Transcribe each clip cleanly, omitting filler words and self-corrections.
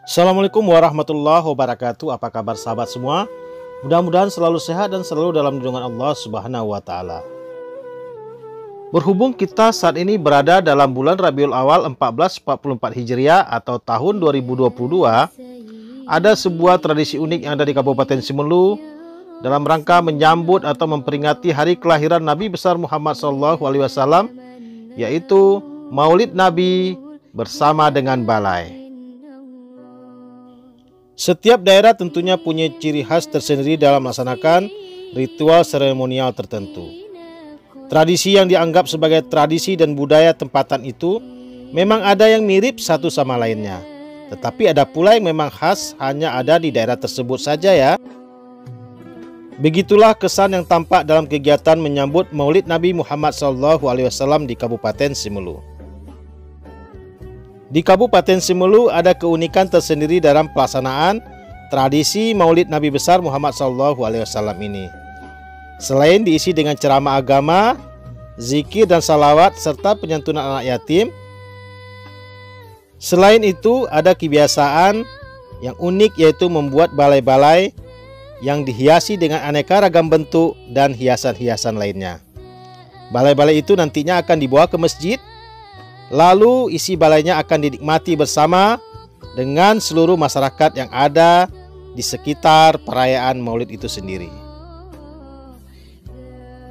Assalamualaikum warahmatullahi wabarakatuh. Apa kabar sahabat semua? Mudah-mudahan selalu sehat dan selalu dalam lindungan Allah Subhanahu wa Ta'ala. Berhubung kita saat ini berada dalam bulan Rabiul Awal 1444 Hijriah atau tahun 2022, ada sebuah tradisi unik yang ada di Kabupaten Simelu dalam rangka menyambut atau memperingati hari kelahiran Nabi besar Muhammad SAW, yaitu Maulid Nabi bersama dengan balai. Setiap daerah tentunya punya ciri khas tersendiri dalam melaksanakan ritual seremonial tertentu. Tradisi yang dianggap sebagai tradisi dan budaya tempatan itu memang ada yang mirip satu sama lainnya, tetapi ada pula yang memang khas hanya ada di daerah tersebut saja ya. Begitulah kesan yang tampak dalam kegiatan menyambut Maulid Nabi Muhammad SAW di Kabupaten Simelu. Di Kabupaten Simelu ada keunikan tersendiri dalam pelaksanaan tradisi Maulid Nabi besar Muhammad SAW ini. Selain diisi dengan ceramah agama, zikir dan salawat serta penyantunan anak yatim, selain itu ada kebiasaan yang unik yaitu membuat balai-balai yang dihiasi dengan aneka ragam bentuk dan hiasan-hiasan lainnya. Balai-balai itu nantinya akan dibawa ke masjid, lalu isi balainya akan dinikmati bersama dengan seluruh masyarakat yang ada di sekitar perayaan Maulid itu sendiri.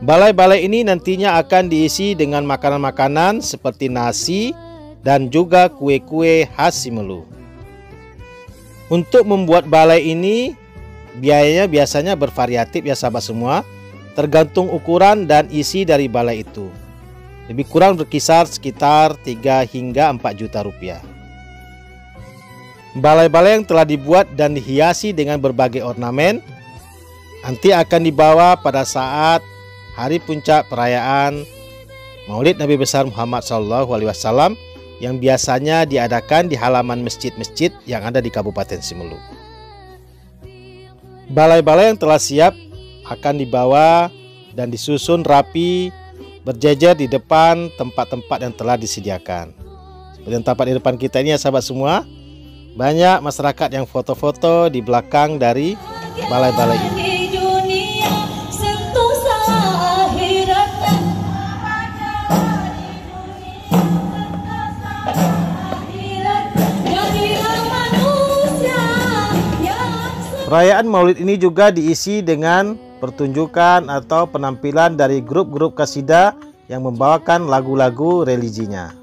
Balai-balai ini nantinya akan diisi dengan makanan-makanan seperti nasi dan juga kue-kue khas Simelu. Untuk membuat balai ini biayanya biasanya bervariatif ya sahabat semua, tergantung ukuran dan isi dari balai itu. Lebih kurang berkisar sekitar 3 hingga 4 juta rupiah. Balai-balai yang telah dibuat dan dihiasi dengan berbagai ornamen nanti akan dibawa pada saat hari puncak perayaan Maulid Nabi besar Muhammad SAW yang biasanya diadakan di halaman masjid-masjid yang ada di Kabupaten Simelu. Balai-balai yang telah siap akan dibawa dan disusun rapi berjejer di depan tempat-tempat yang telah disediakan. Seperti yang tampak di depan kita ini ya sahabat semua, banyak masyarakat yang foto-foto di belakang dari balai-balai ini. Perayaan Maulid ini juga diisi dengan pertunjukan atau penampilan dari grup-grup qasidah yang membawakan lagu-lagu religinya.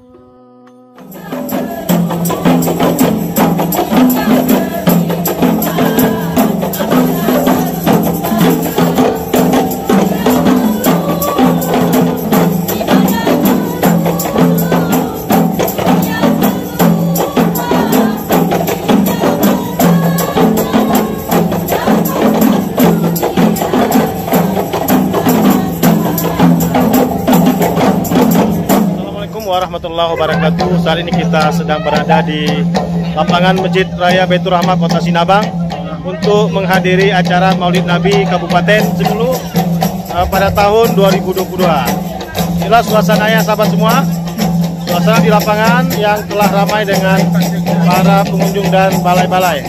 Warahmatullahi wabarakatuh. Saat ini kita sedang berada di lapangan Masjid Raya Baitur Rahmah Kota Sinabang untuk menghadiri acara Maulid Nabi Kabupaten Simelu pada tahun 2022. Inilah suasananya sahabat semua, suasana di lapangan yang telah ramai dengan para pengunjung dan balai-balai.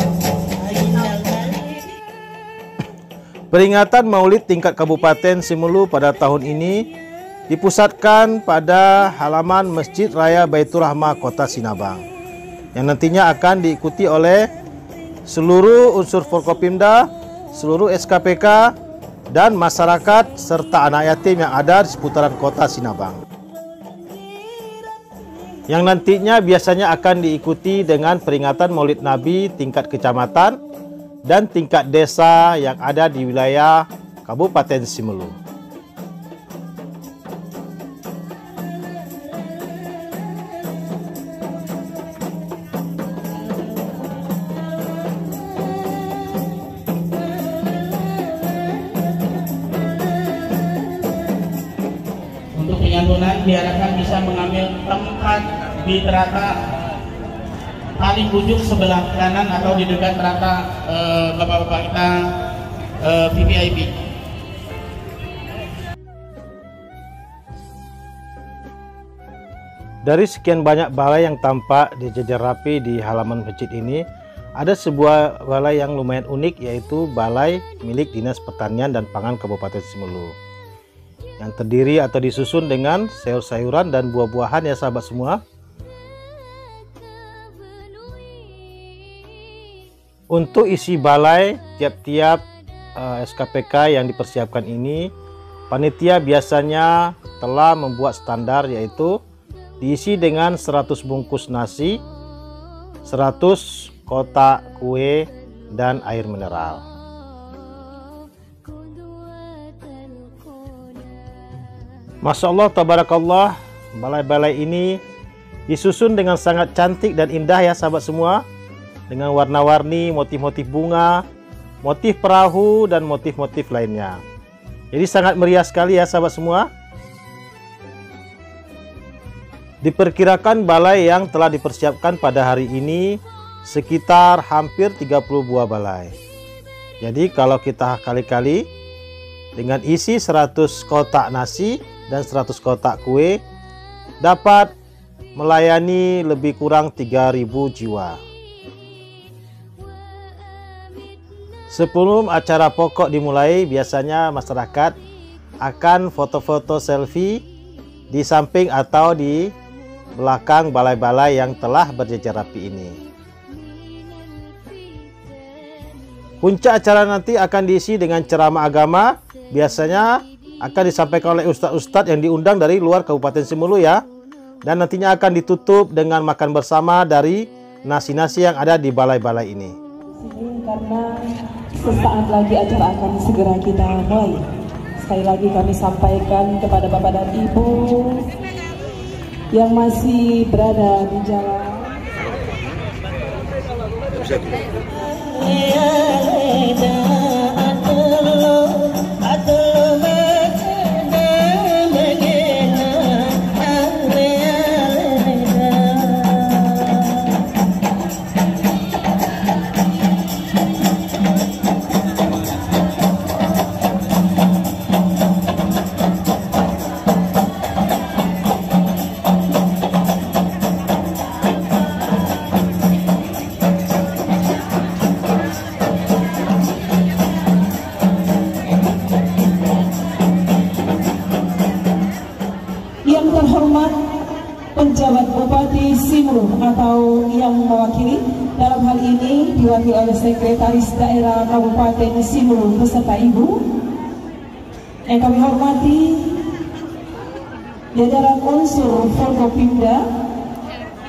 Peringatan Maulid tingkat Kabupaten Simelu pada tahun ini dipusatkan pada halaman Masjid Raya Baitur Rahmah Kota Sinabang yang nantinya akan diikuti oleh seluruh unsur Forkopimda, seluruh SKPK dan masyarakat serta anak yatim yang ada di seputaran Kota Sinabang, yang nantinya biasanya akan diikuti dengan peringatan Maulid Nabi tingkat kecamatan dan tingkat desa yang ada di wilayah Kabupaten Simelu. Penyantunan diharapkan bisa mengambil tempat di teratak paling ujung sebelah kanan atau di dekat teratak bapak-bapak kita VVIP. Dari sekian banyak balai yang tampak dijejer rapi di halaman masjid ini, ada sebuah balai yang lumayan unik, yaitu balai milik Dinas Pertanian dan Pangan Kabupaten Simelu, yang terdiri atau disusun dengan sayur-sayuran dan buah-buahan ya sahabat semua. Untuk isi balai tiap-tiap SKPK yang dipersiapkan ini, panitia biasanya telah membuat standar, yaitu diisi dengan 100 bungkus nasi, 100 kotak kue, dan air mineral. Masya Allah, tabarakallah, balai-balai ini disusun dengan sangat cantik dan indah ya sahabat semua, dengan warna-warni, motif-motif bunga, motif perahu, dan motif-motif lainnya. Jadi sangat meriah sekali ya sahabat semua. Diperkirakan balai yang telah dipersiapkan pada hari ini sekitar hampir 30 buah balai. Jadi kalau kita kali-kali dengan isi 100 kotak nasi dan 100 kotak kue, dapat melayani lebih kurang 3.000 jiwa. Sebelum acara pokok dimulai, biasanya masyarakat akan foto-foto selfie di samping atau di belakang balai-balai yang telah berjejer rapi ini. Puncak acara nanti akan diisi dengan ceramah agama, biasanya akan disampaikan oleh ustadz-ustadz yang diundang dari luar Kabupaten Simelu ya. Dan nantinya akan ditutup dengan makan bersama dari nasi-nasi yang ada di balai-balai ini. Karena sesaat lagi acara akan segera kita mulai. Sekali lagi kami sampaikan kepada Bapak dan Ibu yang masih berada di jalan. Terhormat penjabat Bupati Simelu atau yang mewakili, dalam hal ini diwakili oleh Sekretaris Daerah Kabupaten Simelu beserta Ibu. Yang kami hormati jajaran unsur Forkopimda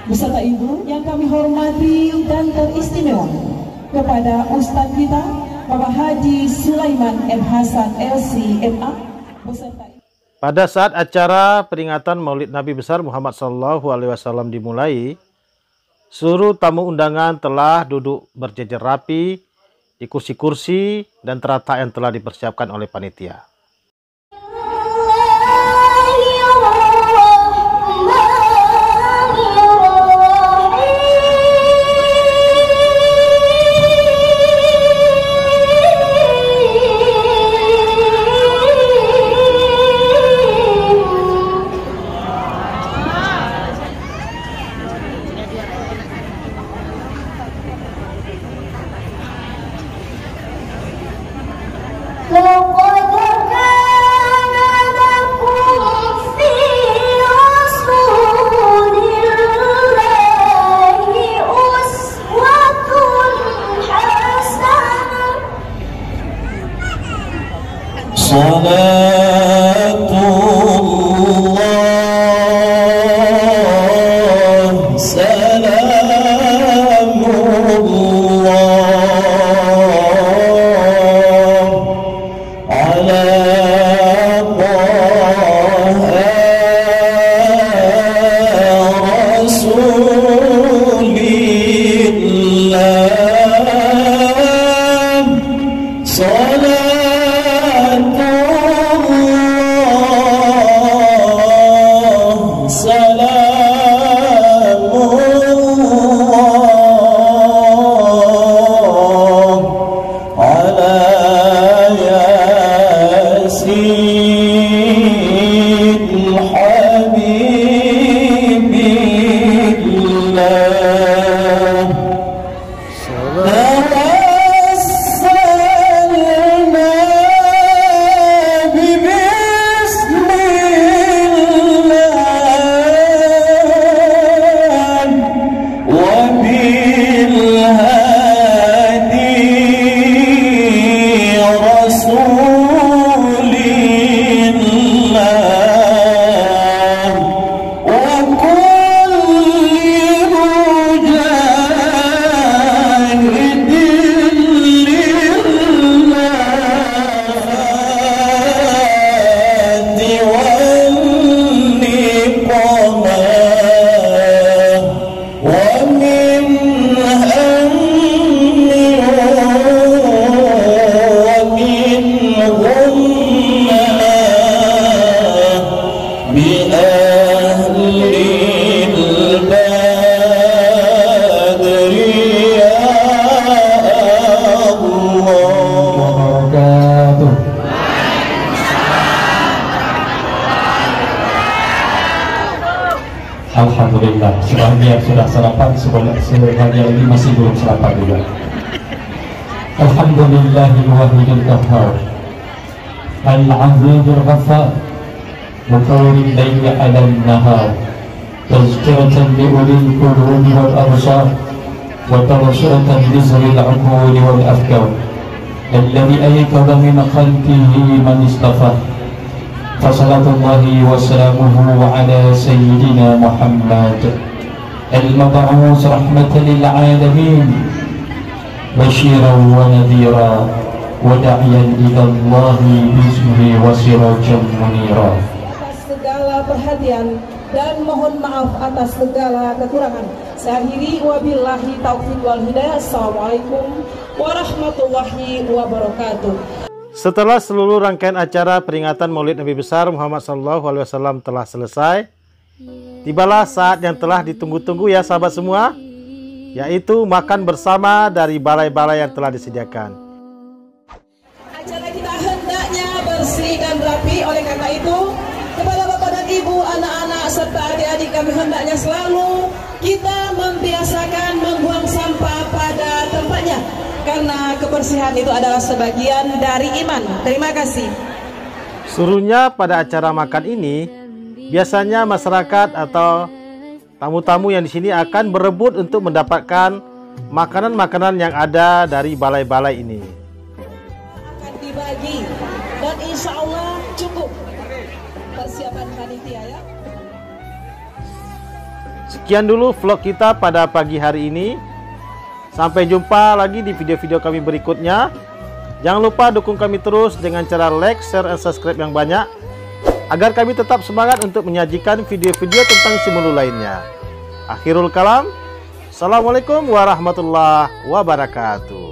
beserta Ibu. Yang kami hormati dan teristimewa kepada Ustadz kita Bapak Haji Sulaiman M. Hasan LC MA beserta. Pada saat acara peringatan Maulid Nabi besar Muhammad SAW dimulai, seluruh tamu undangan telah duduk berjejer rapi di kursi-kursi dan teratak yang telah dipersiapkan oleh panitia. لقد sebahagian sudah sarapan, sebahagian lagi masih belum sarapan juga. Alhamdulillahil wahidil qahhar, al-'azizul ghaffar, mutawwilil layli 'alan nahar, tazkiratan li ulil qulubi wal absar, wa tawsiratan li zawil 'uquli wal afkar, alladhi ayqadha min khalqihi man istafa. Fasalatullahi wassalamuhu ala sayyidina Muhammad al-mab'us rahmatan lil alamin, basyiran wa nadhira wa da'iyan ila Allahi bismihi wa sirajan munira. Atas segala perhatian dan mohon maaf atas segala kekurangan. Saya akhiri wabillahi taufiq wal hidayah. Assalamualaikum warahmatullahi wabarakatuh. Setelah seluruh rangkaian acara peringatan Maulid Nabi besar Muhammad SAW telah selesai, tibalah saat yang telah ditunggu-tunggu ya sahabat semua, yaitu makan bersama dari balai-balai yang telah disediakan. Acara kita hendaknya bersih dan rapi, oleh karena itu kepada bapak dan ibu, anak-anak serta adik-adik kami hendaknya selalu kita membiasakan membuang sampah pada tempatnya, karena kebersihan itu adalah sebagian dari iman. Terima kasih. Suruhnya pada acara makan ini, biasanya masyarakat atau tamu-tamu yang di sini akan berebut untuk mendapatkan makanan-makanan yang ada dari balai-balai ini. Akan dibagi dan insya Allah cukup persiapan panitia ya. Sekian dulu vlog kita pada pagi hari ini. Sampai jumpa lagi di video-video kami berikutnya. Jangan lupa dukung kami terus dengan cara like, share, dan subscribe yang banyak, agar kami tetap semangat untuk menyajikan video-video tentang si Melu lainnya. Akhirul kalam, assalamualaikum warahmatullahi wabarakatuh.